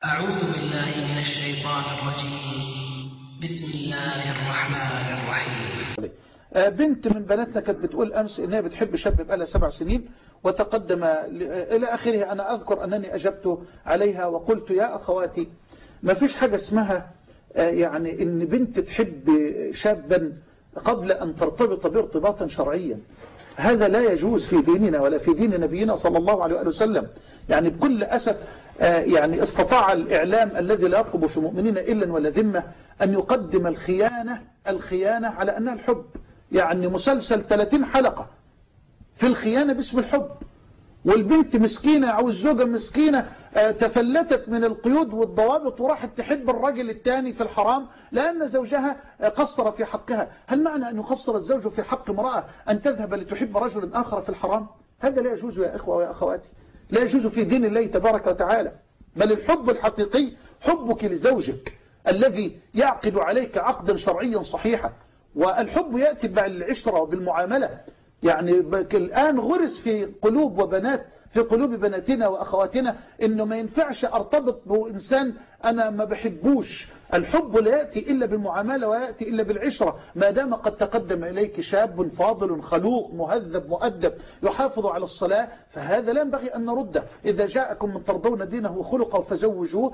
أعوذ بالله من الشيطان الرجيم. بسم الله الرحمن الرحيم. بنت من بناتنا كانت بتقول أمس إنها بتحب شاب بقالها 7 سنين وتقدم إلى آخره. أنا أذكر أنني أجبت عليها وقلت يا أخواتي ما فيش حاجة اسمها يعني إن بنت تحب شابا قبل أن ترتبط بارتباطا شرعيا. هذا لا يجوز في ديننا ولا في دين نبينا صلى الله عليه وسلم. يعني بكل أسف يعني استطاع الإعلام الذي لا يرقب في المؤمنين إلا ولا ذمة أن يقدم الخيانة على أنها الحب. يعني مسلسل 30 حلقة في الخيانة باسم الحب، والبنت مسكينة أو الزوجة مسكينة تفلتت من القيود والضوابط وراحت تحب الرجل الثاني في الحرام لأن زوجها قصر في حقها. هل معنى أن يقصر الزوج في حق امرأة أن تذهب لتحب رجل آخر في الحرام؟ هذا لا يجوز يا إخوة ويا أخواتي، لا يجوز في دين الله تبارك وتعالى. بل الحب الحقيقي حبك لزوجك الذي يعقد عليك عقدا شرعيا صحيحا، والحب يأتي بالعشرة وبالمعاملة. يعني الآن غرس في قلوب بناتنا وأخواتنا إنه ما ينفعش أرتبط بإنسان أنا ما بحبوش. الحب لا يأتي إلا بالمعاملة ولا يأتي إلا بالعشرة. ما دام قد تقدم إليك شاب فاضل خلوق مهذب مؤدب يحافظ على الصلاة فهذا لا ينبغي أن نرده. إذا جاءكم من ترضون دينه وخلقه فزوجوه.